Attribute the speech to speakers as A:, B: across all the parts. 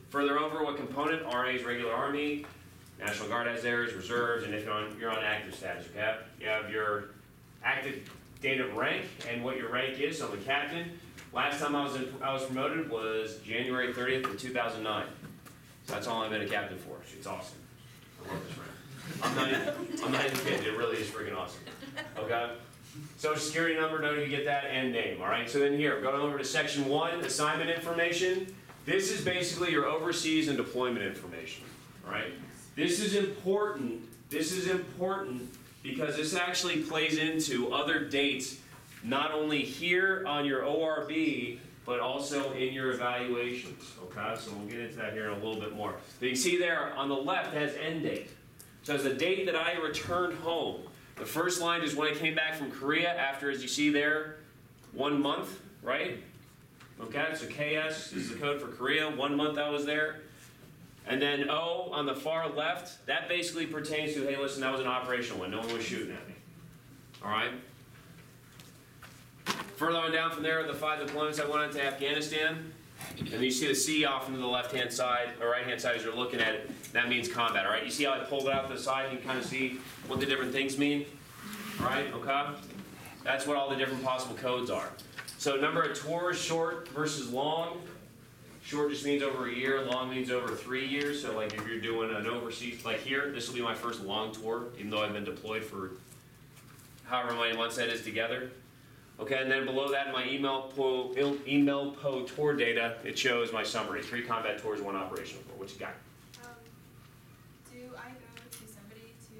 A: Further over, what component? RA is regular Army, National Guard has theirs, reserves, and if you're on active status, okay? You have your active date of rank and what your rank is. So I'm a captain. Last time I was promoted was January 30th of 2009. So that's all I've been a captain for. It's awesome. I love this rank. I'm not even kidding. It really is freaking awesome. Okay? Social security number, know you get that, and name. All right. So then here, going over to section 1, assignment information. This is basically your overseas and deployment information. All right. This is important. This is important because this actually plays into other dates, not only here on your ORB, but also in your evaluations. Okay. So we'll get into that here in a little bit more. But you see there on the left has end date. So it's the date that I returned home. The first line is when I came back from Korea after, as you see there, 1 month, right? Okay, so KS is the code for Korea, 1 month I was there. And then O on the far left, that basically pertains to, hey listen, that was an operational one, no one was shooting at me. All right? Further on down from there, the 5 deployments I went on to Afghanistan. And you see the C off into the left-hand side, or right-hand side as you're looking at it, that means combat, all right? You see how I pulled it out to the side, you can kind of see what the different things mean? All right, okay? That's what all the different possible codes are. So number of tours, short versus long. Short just means over a year, long means over 3 years. So like if you're doing an overseas, like here, this will be my first long tour, even though I've been deployed for however many months that is together. Okay, and then below that in my email po tour data, it shows my summary. 3 combat tours, 1 operational tour. What you got?
B: Do I go to somebody to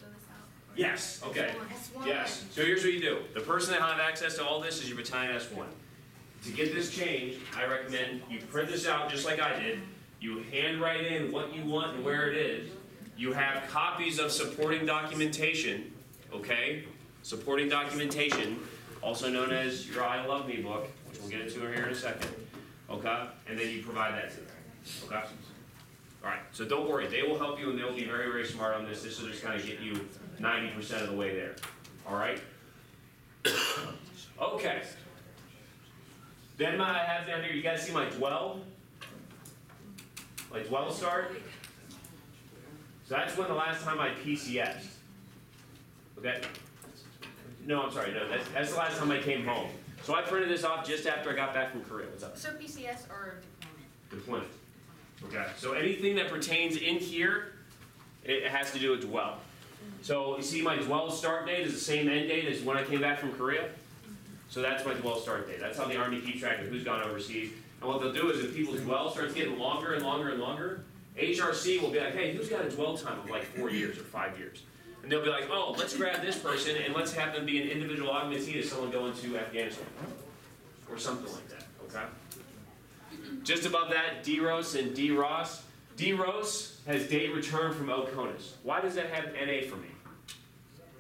B: fill this out?
A: Yes, okay.
B: S1.
A: Yes, so here's what you do. The person that has access to all this is your battalion S1. To get this changed, I recommend you print this out just like I did. You handwrite in what you want and where it is. You have copies of supporting documentation, okay? Supporting documentation, also known as your I Love Me book, which we'll get into here in a second, okay? And then you provide that to them, okay? All right, so don't worry, they will help you and they'll be very, very smart on this. This will just kind of get you 90% of the way there, all right? Okay. Then I have down here, you guys see my dwell? My dwell start? So that's when the last time I PCS'd, okay? No, I'm sorry, no, that's the last time I came home. So I printed this off just after I got back from Korea. What's up?
B: So PCS or deployment?
A: Deployment. Okay, so anything that pertains in here, it has to do with dwell. So you see my dwell start date is the same end date as when I came back from Korea. So that's my dwell start date. That's how the Army keeps track of who's gone overseas. And what they'll do is if people's dwell starts getting longer and longer and longer, HRC will be like, hey, who's got a dwell time of like 4 years or 5 years? And they'll be like, oh, let's grab this person and let's have them be an individual augmentee to someone going to Afghanistan. Or something like that, okay? Just above that, DROS and DROS. DROS has date return from OCONUS. Why does that have NA for me?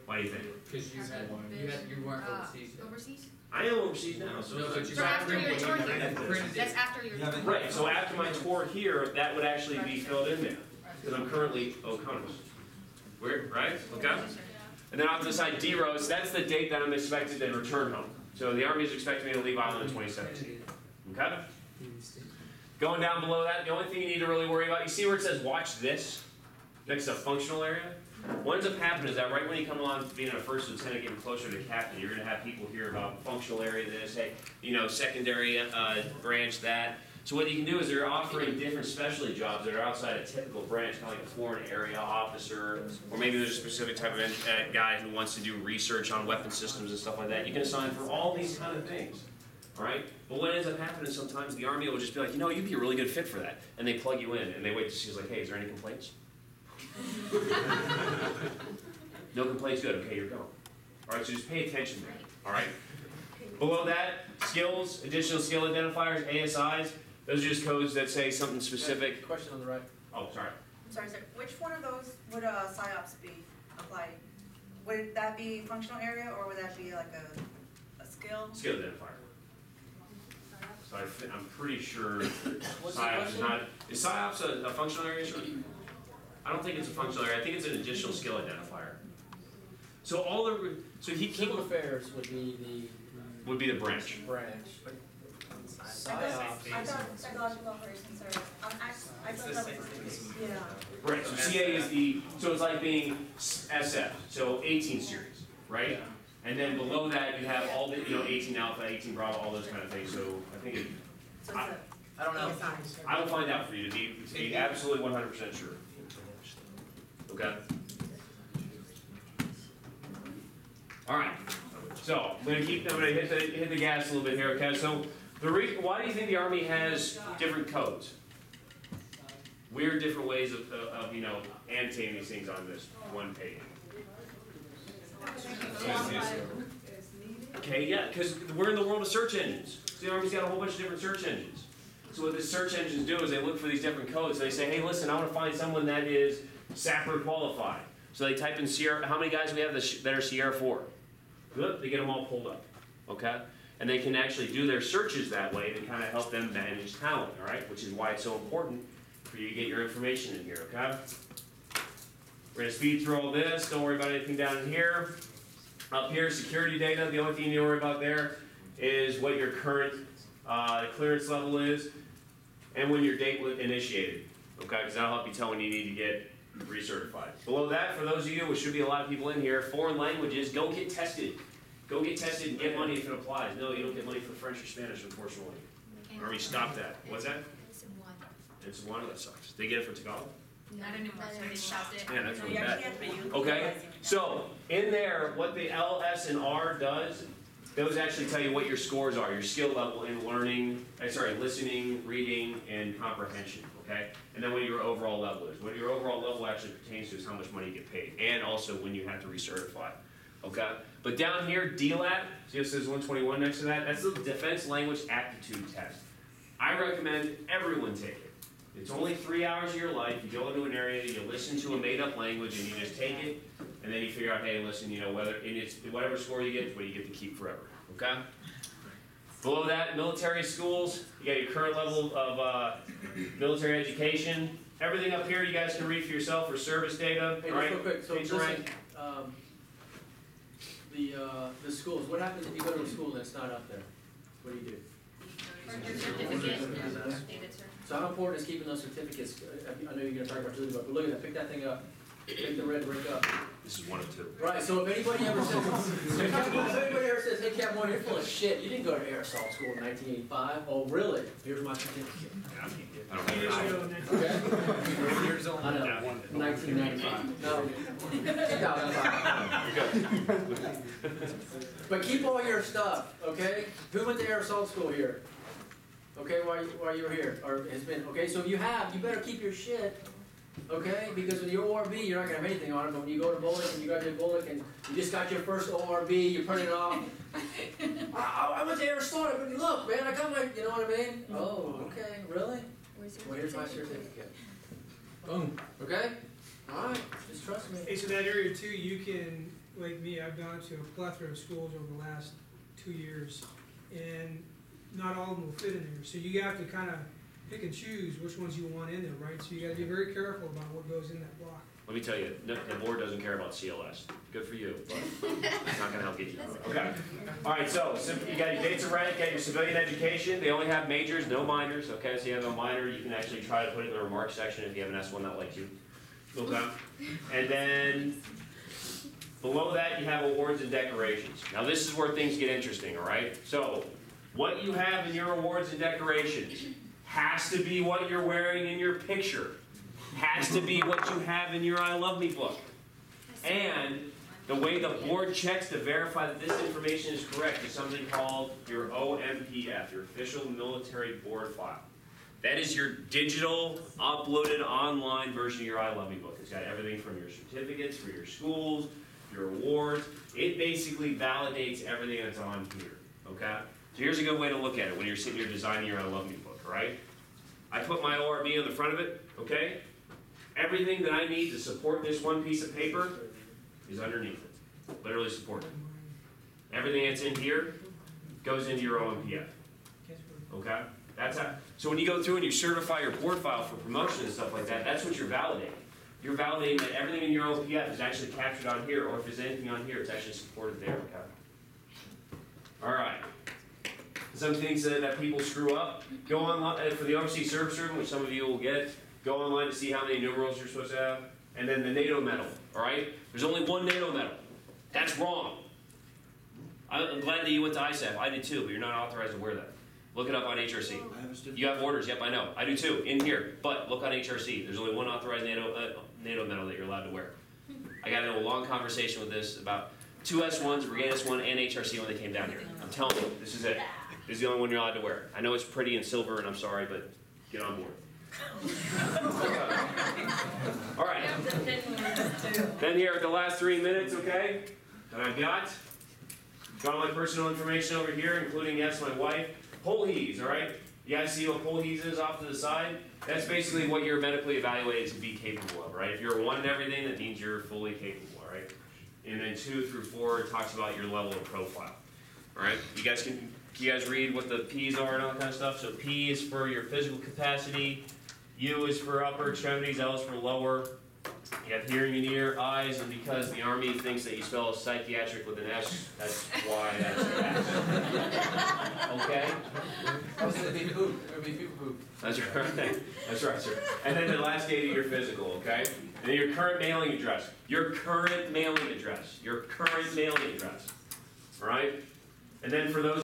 A: Why do you think?
C: Because you weren't overseas.
B: Overseas?
A: I am overseas now, so.
C: No, but
B: So after your tour here. That's after your tour.
A: Right, so after my tour here, that would actually be filled in there. Because I'm currently OCONUS. Weird, right? Okay? And then off to the side, DROS, that's the date that I'm expected to return home. So the Army is expecting me to leave Ireland in 2017. Okay? Going down below that, the only thing you need to really worry about, you see where it says watch this? Next to functional area? What ends up happening is that right when you come along to being a first lieutenant, getting closer to captain, you're going to have people hear about functional area this, hey, you know, secondary branch that. So what you can do is they're offering different specialty jobs that are outside a typical branch, kind of like a foreign area officer, or maybe there's a specific type of guy who wants to do research on weapon systems and stuff like that. You can assign for all these kind of things, all right? But what ends up happening is sometimes the Army will just be like, you know, you'd be a really good fit for that. And they plug you in, and they wait to see, like, hey, is there any complaints? No complaints, good, okay, you're going. All right, so just pay attention there, all right? Below that, skills, additional skill identifiers, ASIs. Those are just codes that say something specific.
C: Question on the right.
A: Oh, sorry.
D: I'm sorry, sir. Which one of those would PSYOPs be applied? Would that be functional area or would that be like a skill?
A: Skill identifier. So I'm pretty sure
C: What's the
A: PSYOPs is
C: question?
A: not. Is PSYOPs a functional area? Sure. I don't think it's a functional area. I think it's an additional skill identifier. So all the
C: Civil affairs would be
A: the branch.
C: branch.
D: I thought psychological operations are Yeah.
A: Right, so CA is so it's like being SF, so 18 series, right? And then below that, you have all the, 18 alpha, 18 bravo, all those kind of things, so I think it,
D: So it's a.
C: I don't know.
A: I will find out for you to be absolutely 100% sure. Okay? All right, so I'm gonna hit the gas a little bit here, okay? So why do you think the Army has different codes? Weird different ways of annotating these things on this one page. Okay, yeah, because we're in the world of search engines. So the Army's got a whole bunch of different search engines. So what the search engines do is they look for these different codes. They say, hey, listen, I want to find someone that is Sapper qualified. So they type in Sierra, how many guys do we have that are Sierra 4? Good, they get them all pulled up, okay? And they can actually do their searches that way to kind of help them manage talent, all right? Which is why it's so important for you to get your information in here, okay? We're gonna speed through all this, don't worry about anything down in here. Up here, security data, the only thing you need to worry about there is what your current clearance level is and when your date was initiated, okay? Because that'll help you tell when you need to get recertified. Below that, for those of you, which should be a lot of people in here, foreign languages, go get tested. Go get tested and get money if it applies. No, you don't get money for French or Spanish, unfortunately. Army, stop that. What's that? It's one that sucks. They get it for Tagalog?
B: Not anymore, so they stopped it.
A: Yeah, that's
D: No,
A: really
D: you
A: bad.
D: actually have to use.
A: Okay, so in there, what the L, S, and R does, those actually tell you what your scores are, your skill level in learning, listening, reading, and comprehension, okay? And then what your overall level is. What your overall level actually pertains to is how much money you get paid, and also when you have to recertify, okay? But down here, DLAT, see it says 121 next to that? That's the Defense Language Aptitude Test. I recommend everyone take it. It's only 3 hours of your life. You go into an area, you listen to a made-up language, and you just take it, and then you figure out, hey, listen, whatever score you get is what you get to keep forever, okay? Below that, military schools, you got your current level of military education. Everything up here you guys can read for yourself for service data,
C: Hey,
A: all right?
C: just real quick, so
A: Page
C: listen,
A: rank.
C: the schools, what happens if you go to a school and it's not up there? What do you do? So how important is keeping those certificates? I know you're gonna talk about Julie, but look at that, pick that thing up. Pick the red brick up.
A: This is 1 of 2.
C: Right, so if anybody ever says, hey Cap Moore, you're full of shit, you didn't go to air assault school in 1985. Oh really? Here's my certificate.
A: I don't know.
C: Okay?
E: Years old.
C: I know, 1995. No, 2005. But keep all your stuff, okay? Who went to air assault school here? Okay, while you were here, or has been, okay? So if you have, you better keep your shit, okay? Because with your ORB, you're not gonna have anything on it, but when you go to Bullock and you got your Bullock and you just got your first ORB, you print it off. I went to air assault, but look, man, I got my, you know what I mean? Oh, okay, really? Well, here's my certificate. Boom, okay? Alright, just trust me.
E: Hey, so that area too, you can, like me, I've gone to a plethora of schools over the last 2 years, and not all of them will fit in there. So you have to kind of pick and choose which ones you want in there, right? So you got to be very careful about what goes in that block.
A: Let me tell you, the board doesn't care about CLS. Good for you, but it's not gonna help get you through it. Okay. All right, so you got your dates of rank, got your civilian education. They only have majors, no minors. Okay, so you have a minor, you can actually try to put it in the remarks section if you have an S1 that likes you. Okay. And then below that, you have awards and decorations. Now this is where things get interesting, all right? So what you have in your awards and decorations has to be what you're wearing in your picture. Has to be what you have in your I Love Me book. And the way the board checks to verify that this information is correct is something called your OMPF, your Official Military Board File. That is your digital, uploaded online version of your I Love Me book. It's got everything from your certificates for your schools, your awards. It basically validates everything that's on here, okay? So here's a good way to look at it when you're sitting here designing your I Love Me book, all right? I put my ORB on the front of it, okay? Everything that I need to support this one piece of paper is underneath it. Literally support it. Everything that's in here goes into your OMPF, okay? That's how, so when you go through and you certify your board file for promotion and stuff like that, that's what you're validating. You're validating that everything in your OMPF is actually captured on here, or if there's anything on here, it's actually supported there, okay? All right. Some things that people screw up. Go online for the overseas service room, which some of you will get. Go online to see how many numerals you're supposed to have. And then the NATO medal, all right? There's only one NATO medal. That's wrong. I'm glad that you went to ISAF. I did too, but you're not authorized to wear that. Look it up on HRC. You have orders, yep, I know. I do too, in here. But look on HRC. There's only one authorized NATO medal that you're allowed to wear. I got into a long conversation with this about 2 S1s, Brigade S1, and HRC when they came down here. I'm telling you, this is it. This is the only one you're allowed to wear. I know it's pretty and silver, and I'm sorry, but get on board. All right. Then here are the last 3 minutes, okay, that I've got all my personal information over here, including, yes, my wife. Pole heaves, all right? You guys see what pole heaves is off to the side? That's basically what you're medically evaluated to be capable of, right? If you're a 1 in everything, that means you're fully capable, all right? And then 2 through 4 talks about your level of profile, all right? You guys read what the P's are and all that kind of stuff? So P is for your physical capacity, U is for upper extremities, L is for lower. You have hearing and ear, eyes, and because the Army thinks that you spell psychiatric with an S, that's why that's S. Okay?
F: It'd be poop. It'd be people poop.
A: That's right. That's right, sir. And then the last date of your physical, okay? And then your current mailing address. Your current mailing address. Your current mailing address. All right? And then for those